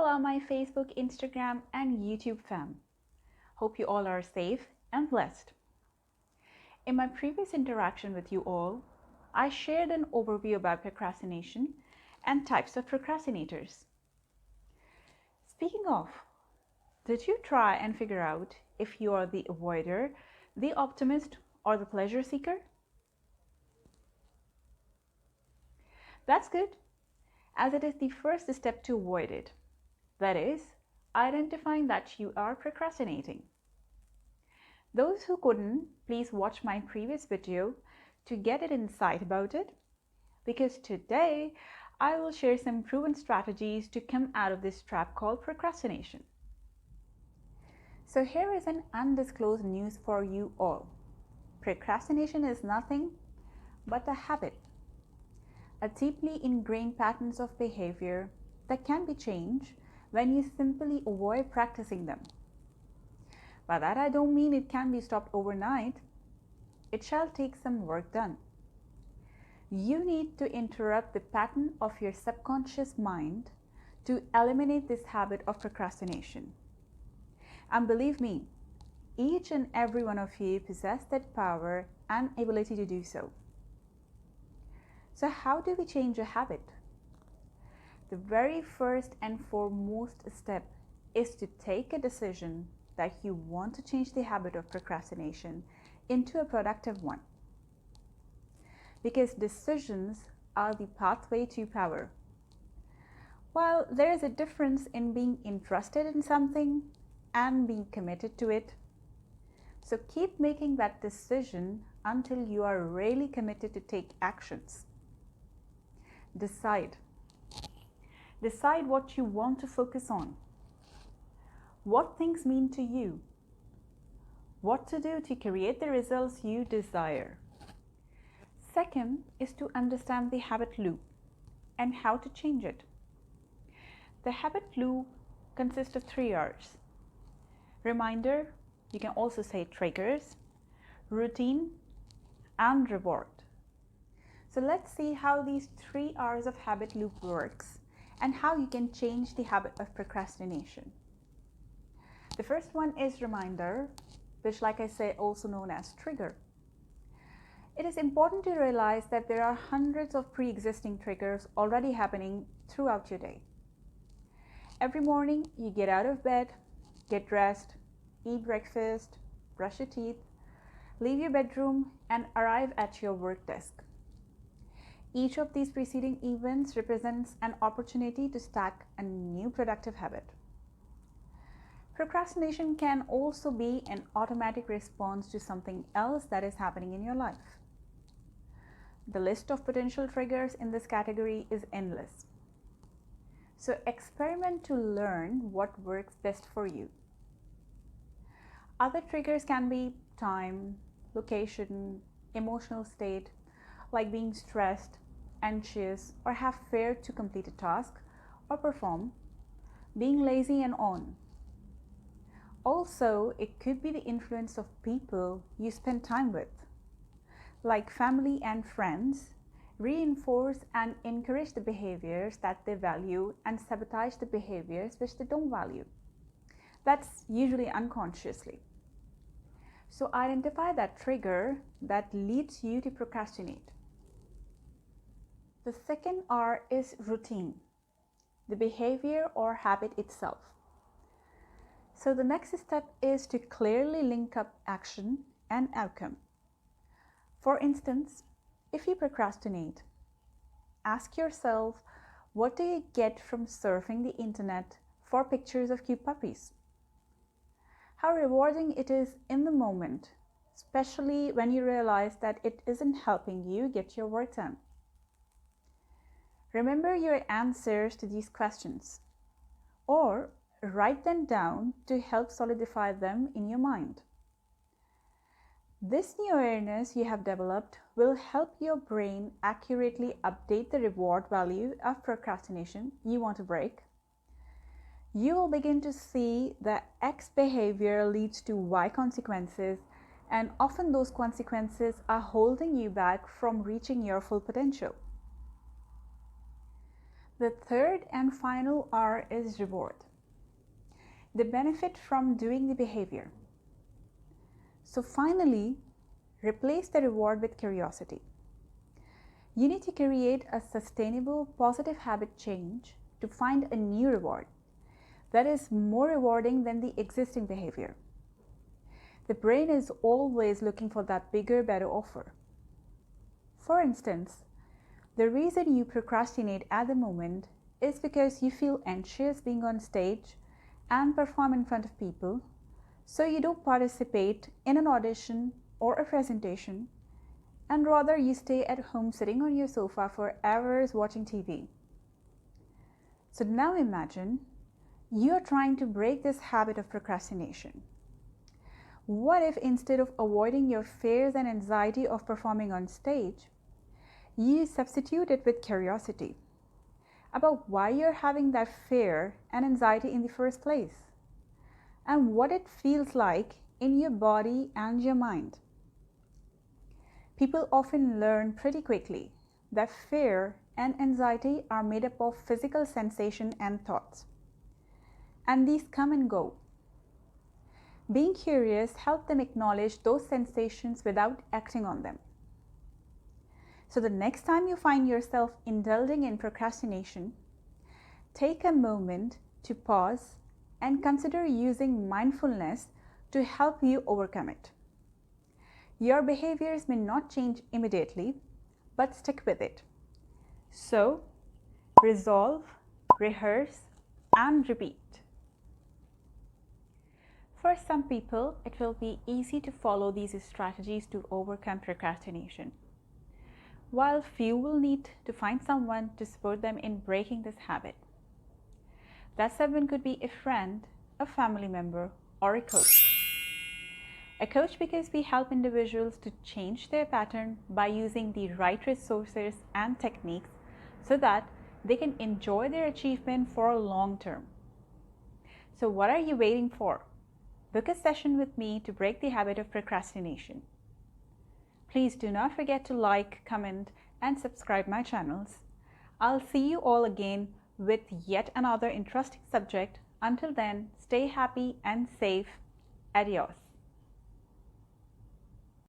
Hola, my Facebook, Instagram, and YouTube fam. Hope you all are safe and blessed. In my previous interaction with you all, I shared an overview about procrastination and types of procrastinators. Speaking of, did you try and figure out if you are the avoider, the optimist, or the pleasure seeker? That's good, as it is the first step to avoid it. That is, identifying that you are procrastinating. Those who couldn't, please watch my previous video to get an insight about it, because today I will share some proven strategies to come out of this trap called procrastination. So here is an undisclosed news for you all. Procrastination is nothing but a habit, a deeply ingrained patterns of behavior that can be changed when you simply avoid practicing them. By that I don't mean it can be stopped overnight. It shall take some work done. You need to interrupt the pattern of your subconscious mind to eliminate this habit of procrastination. And believe me, each and every one of you possess that power and ability to do so. So how do we change a habit? The very first and foremost step is to take a decision that you want to change the habit of procrastination into a productive one. Because decisions are the pathway to power. While there is a difference in being interested in something and being committed to it, so keep making that decision until you are really committed to take actions. Decide what you want to focus on, what things mean to you, what to do to create the results you desire. Second is to understand the habit loop and how to change it. The habit loop consists of 3 R's. Reminder, you can also say triggers, routine, and reward. So let's see how these 3 R's of habit loop works and how you can change the habit of procrastination. The first one is reminder, which like I say also known as trigger. It is important to realize that there are hundreds of pre-existing triggers already happening throughout your day. Every morning you get out of bed, get dressed, eat breakfast, brush your teeth, leave your bedroom, and arrive at your work desk. Each of these preceding events represents an opportunity to stack a new productive habit. Procrastination can also be an automatic response to something else that is happening in your life. The list of potential triggers in this category is endless. So experiment to learn what works best for you. Other triggers can be time, location, emotional state, like being stressed, anxious, or have fear to complete a task or perform, being lazy, and on. Also, it could be the influence of people you spend time with, like family and friends, reinforce and encourage the behaviors that they value and sabotage the behaviors which they don't value. That's usually unconsciously. So identify that trigger that leads you to procrastinate. The second R is routine, the behavior or habit itself. So the next step is to clearly link up action and outcome. For instance, if you procrastinate, ask yourself, what do you get from surfing the internet for pictures of cute puppies? How rewarding it is in the moment, especially when you realize that it isn't helping you get your work done. Remember your answers to these questions, or write them down to help solidify them in your mind. This new awareness you have developed will help your brain accurately update the reward value of procrastination you want to break. You will begin to see that X behavior leads to Y consequences, and often those consequences are holding you back from reaching your full potential. The third and final R is reward. The benefit from doing the behavior. So finally, replace the reward with curiosity. You need to create a sustainable positive habit change to find a new reward that is more rewarding than the existing behavior. The brain is always looking for that bigger, better offer. For instance, the reason you procrastinate at the moment is because you feel anxious being on stage and perform in front of people, so you don't participate in an audition or a presentation, and rather you stay at home sitting on your sofa for hours watching TV. So now imagine you are trying to break this habit of procrastination. What if instead of avoiding your fears and anxiety of performing on stage, you substitute it with curiosity about why you're having that fear and anxiety in the first place, and what it feels like in your body and your mind? People often learn pretty quickly that fear and anxiety are made up of physical sensation and thoughts, and these come and go. Being curious helps them acknowledge those sensations without acting on them. So the next time you find yourself indulging in procrastination, take a moment to pause and consider using mindfulness to help you overcome it. Your behaviors may not change immediately, but stick with it. So, resolve, rehearse, and repeat. For some people, it will be easy to follow these strategies to overcome procrastination, while few will need to find someone to support them in breaking this habit. That someone could be a friend, a family member, or a coach. A coach because we help individuals to change their pattern by using the right resources and techniques so that they can enjoy their achievement for long term. So what are you waiting for? Book a session with me to break the habit of procrastination. Please do not forget to like, comment, and subscribe my channels. I'll see you all again with yet another interesting subject. Until then, stay happy and safe. Adios.